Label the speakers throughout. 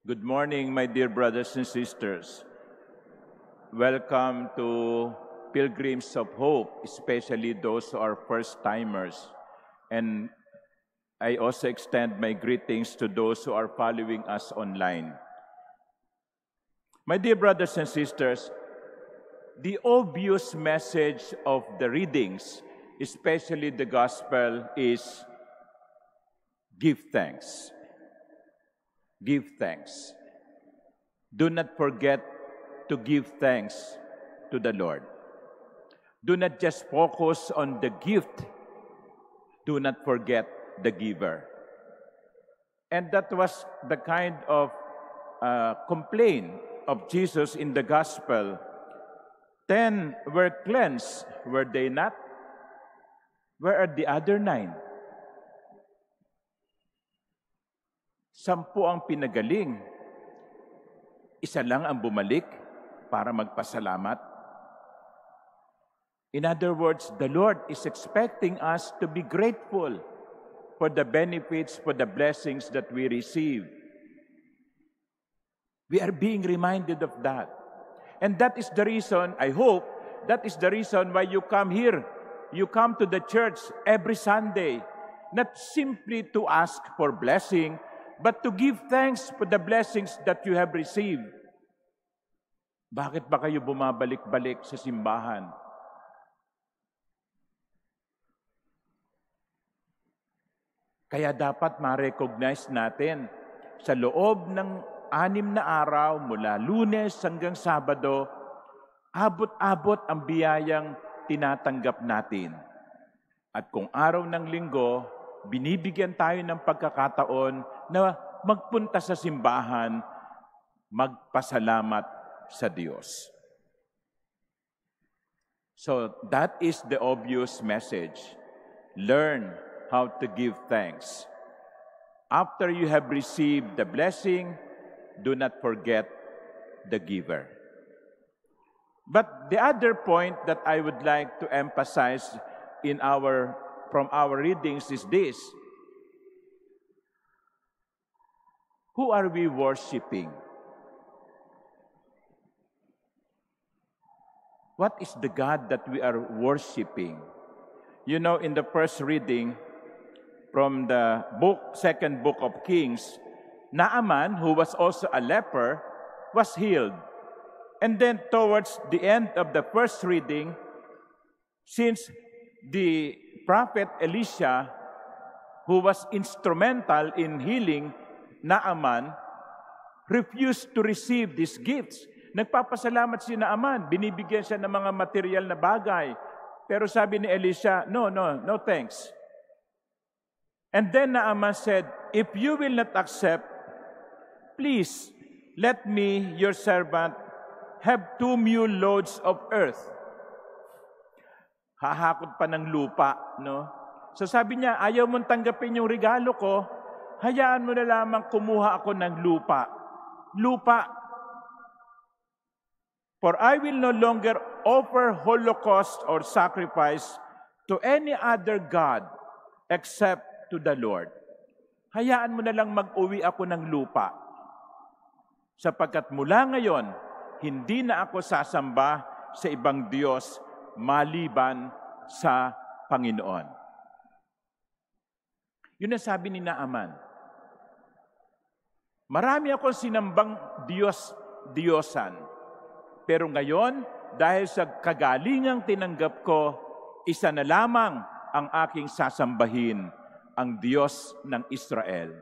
Speaker 1: Good morning, my dear brothers and sisters. Welcome to Pilgrims of Hope, especially those who are first-timers. And I also extend my greetings to those who are following us online. My dear brothers and sisters, the obvious message of the readings, especially the Gospel, is give thanks. Give thanks. Do not forget to give thanks to the Lord. Do not just focus on the gift. Do not forget the giver. And that was the kind of complaint of Jesus in the Gospel. 10 were cleansed, were they not? Where are the other 9? 10 ang pinagaling. Isa lang ang bumalik para magpasalamat. In other words, the Lord is expecting us to be grateful for the benefits, for the blessings that we receive. We are being reminded of that. And that is the reason, I hope, that is the reason why you come here. You come to the church every Sunday, not simply to ask for blessing, but to give thanks for the blessings that you have received. Bakit ba kayo bumabalik-balik sa simbahan? Kaya dapat ma-recognize natin sa loob ng 6 na araw mula Lunes hanggang Sabado, abot-abot ang biyayang tinatanggap natin. At kung araw ng Linggo, binibigyan tayo ng pagkakataon na magpunta sa simbahan, magpasalamat sa Diyos. So that is the obvious message. Learn how to give thanks. After you have received the blessing, do not forget the giver. But the other point that I would like to emphasize from our readings is this. Who are we worshiping? What is the God that we are worshiping? You know, in the first reading from the second book of Kings, Naaman, who was also a leper, was healed. And then towards the end of the first reading, since the prophet Elisha, who was instrumental in healing Naaman, refused to receive these gifts. Nagpapasalamat si Naaman, binibigyan siya ng mga material na bagay. Pero sabi ni Elisha, no thanks. And then Naaman said, if you will not accept, please let me, your servant, have 2 mule loads of earth. Hahakot pa ng lupa, no? So sabi niya, ayaw mong tanggapin yung regalo ko, hayaan mo na lamang kumuha ako ng lupa. Lupa. For I will no longer offer holocaust or sacrifice to any other God except to the Lord. Hayaan mo na lang mag-uwi ako ng lupa. Sapagkat mula ngayon, hindi na ako sasamba sa ibang Diyos maliban sa Panginoon. Yun ang sabi ni Naaman. Marami akong sinambang Diyosan. Pero ngayon, dahil sa kagalingang tinanggap ko, isa na lamang ang aking sasambahin, ang Diyos ng Israel.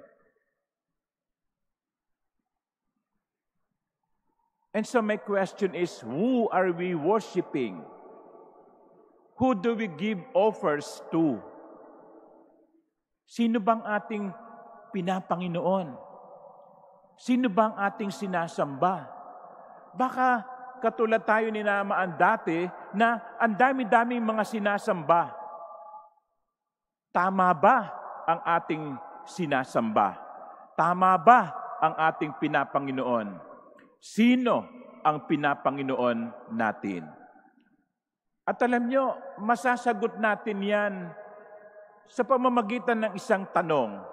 Speaker 1: And so my question is, who are we worshiping? Who do we give offers to? Sino bang ating pinapanginoon? Sino bang ating sinasamba? Baka katulad tayo ni Naaman dati na ang dami-daming mga sinasamba. Tama ba ang ating sinasamba? Tama ba ang ating pinapanginoon? Sino ang pinapanginoon natin? At alam nyo, masasagot natin yan sa pamamagitan ng isang tanong.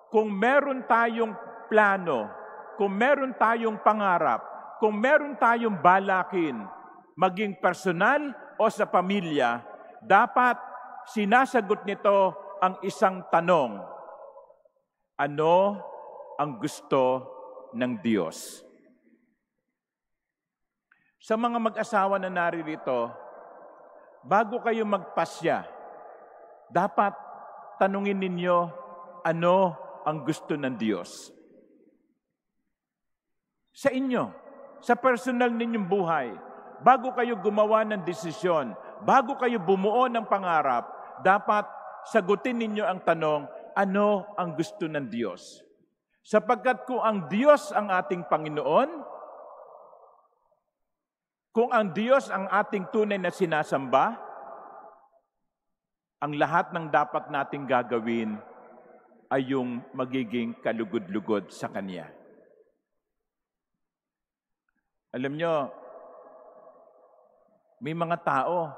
Speaker 1: Kung meron tayong plano kung meron tayong pangarap, kung meron tayong balakin, maging personal o sa pamilya, dapat sinasagot nito ang isang tanong. Ano ang gusto ng Diyos? Sa mga mag-asawa na naririto, bago kayo magpasya, dapat tanungin ninyo, ano ang gusto ng Diyos? Sa inyo, sa personal ninyong buhay, bago kayo gumawa ng desisyon, bago kayo bumuo ng pangarap, dapat sagutin ninyo ang tanong, ano ang gusto ng Diyos? Sapagkat kung ang Diyos ang ating Panginoon, kung ang Diyos ang ating tunay na sinasamba, ang lahat ng dapat nating gagawin ay yung magiging kalugod-lugod sa Kanya. Alam nyo, may mga tao,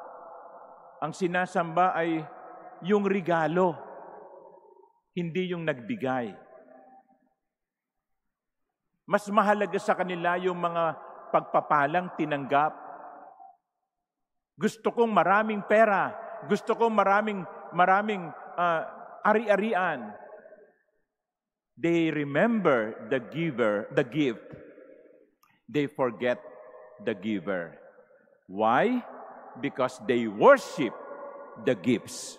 Speaker 1: ang sinasamba ay yung regalo, hindi yung nagbigay. Mas mahalaga sa kanila yung mga pagpapalang tinanggap. Gusto kong maraming pera, gusto kong maraming ari-arian. They remember the giver, the gift. They forget the giver. Why? Because they worship the gifts,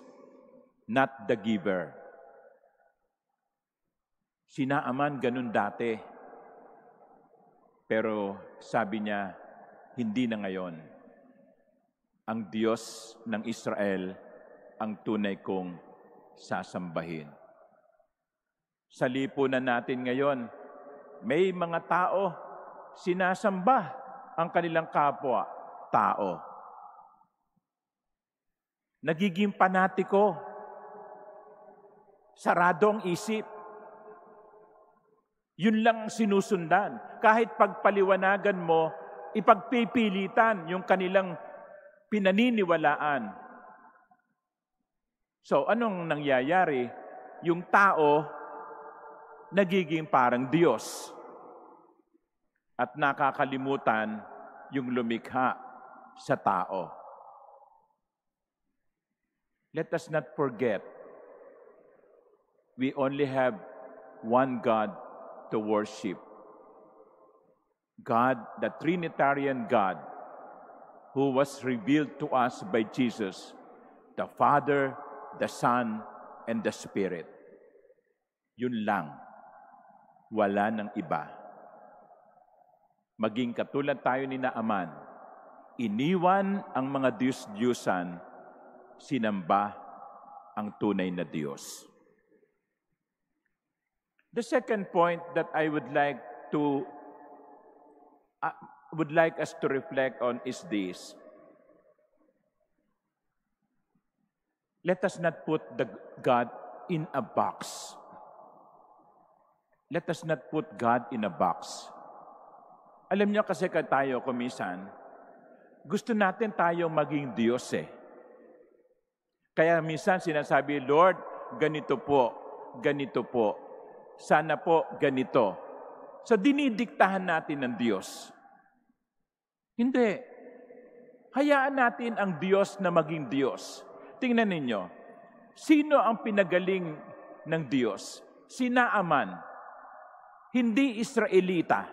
Speaker 1: not the giver. Sina Aman ganun dati. Pero sabi niya, hindi na ngayon. Ang Diyos ng Israel ang tunay kong sasambahin. Sa lipunan natin ngayon, may mga tao sinasamba ang kanilang kapwa-tao. Nagiging panatiko, sarado ang isip. Yun lang ang sinusundan. Kahit pagpaliwanagan mo, ipagpipilitan yung kanilang pinaniniwalaan. So, anong nangyayari? Yung tao, nagiging parang Diyos. At nakakalimutan yung lumikha sa tao. Let us not forget, we only have one God to worship. God, the Trinitarian God, who was revealed to us by Jesus, the Father, the Son, and the Spirit. Yun lang. Wala nang iba. Maging katulad tayo ni Naaman, iniwan ang mga Diyos-Diyusan, sinamba ang tunay na Diyos. The second point that I would like us to reflect on is this. Let us not put God in a box. Let us not put God in a box. Alam niyo kasi tayo kumisan, gusto natin tayong maging Diyos eh. Kaya minsan sinasabi, Lord, ganito po, ganito po. Sana po ganito. So dinidiktahan natin ng Diyos. Hindi. Hayaan natin ang Diyos na maging Diyos. Tingnan ninyo, sino ang pinagaling ng Diyos? Si Naaman. Hindi Israelita.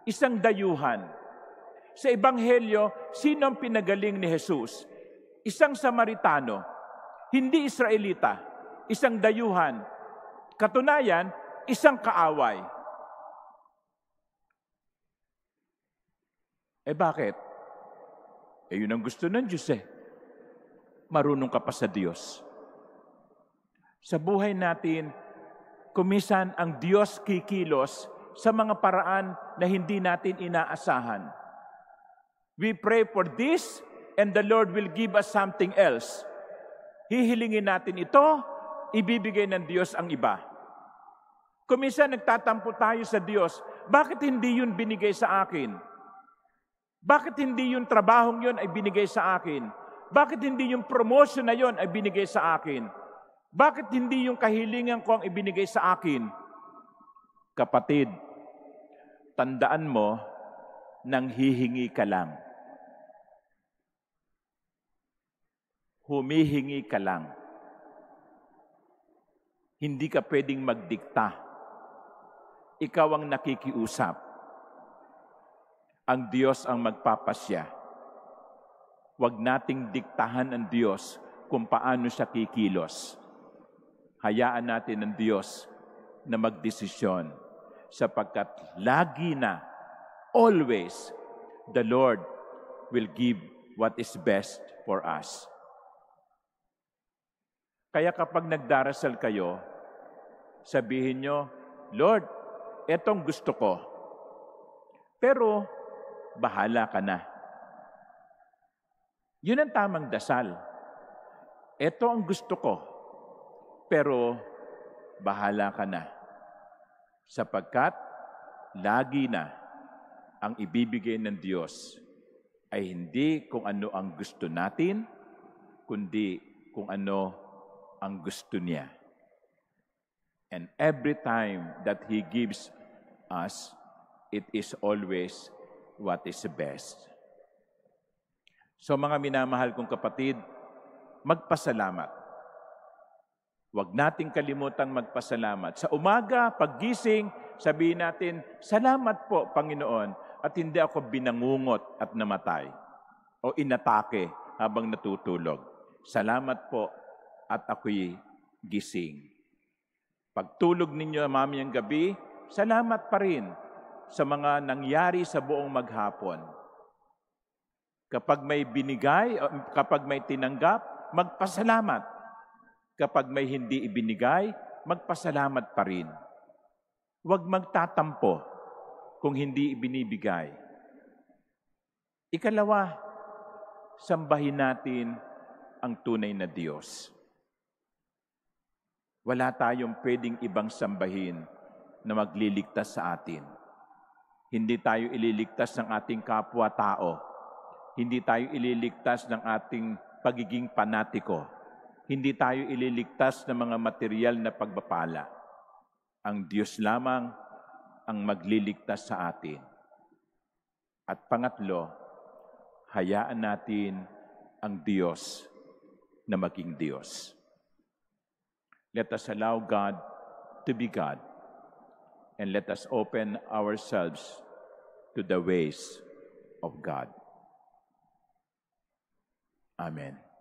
Speaker 1: Isang dayuhan. Sa Ebanghelyo, sino ang pinagaling ni Jesus? Isang Samaritano. Hindi Israelita. Isang dayuhan. Katunayan, isang kaaway. Bakit? Yun ang gusto ng Diyos eh. Marunong ka pa sa Diyos. Sa buhay natin, kumisan ang Diyos kikilos sa mga paraan na hindi natin inaasahan. We pray for this and the Lord will give us something else. Hihilingin natin ito, ibibigay ng Diyos ang iba. Kuminsan nagtatampo tayo sa Diyos, bakit hindi yun binigay sa akin? Bakit hindi yung trabahong yun ay binigay sa akin? Bakit hindi yung promotion na yun ay binigay sa akin? Bakit hindi yung kahilingan ko ang ibinigay sa akin? Kapatid, tandaan mo, nang hihingi ka lang. Humihingi ka lang. Hindi ka pwedeng magdikta. Ikaw ang nakikiusap. Ang Diyos ang magpapasya. Huwag nating diktahan ang Diyos kung paano siya kikilos. Hayaan natin ang Diyos na magdesisyon sapagkat lagi na, always, the Lord will give what is best for us. Kaya kapag nagdarasal kayo, sabihin nyo, Lord, etong gusto ko. Pero, bahala ka na. Yun ang tamang dasal. Eto ang gusto ko. Pero, bahala ka na. Sapagkat, lagi na ang ibibigay ng Diyos ay hindi kung ano ang gusto natin, kundi kung ano ang gusto niya. And every time that He gives us, it is always what is best. So mga minamahal kong kapatid, magpasalamat. Huwag nating kalimutang magpasalamat. Sa umaga, paggising, sabihin natin, salamat po, Panginoon, at hindi ako binangungot at namatay o inatake habang natutulog. Salamat po at ako'y gising. Pagtulog ninyo mamayang gabi, salamat pa rin sa mga nangyari sa buong maghapon. Kapag may binigay, kapag may tinanggap, magpasalamat. Kapag may hindi ibinigay, magpasalamat pa rin. Huwag magtatampo kung hindi ibinibigay. Ikalawa, sambahin natin ang tunay na Diyos. Wala tayong pwedeng ibang sambahin na magliligtas sa atin. Hindi tayo ililigtas ng ating kapwa-tao. Hindi tayo ililigtas ng ating pagiging panatiko. Hindi tayo ililigtas ng mga material na pagbapala. Ang Diyos lamang ang magliligtas sa atin. At pangatlo, hayaan natin ang Diyos na maging Diyos. Let us allow God to be God, and let us open ourselves to the ways of God. Amen.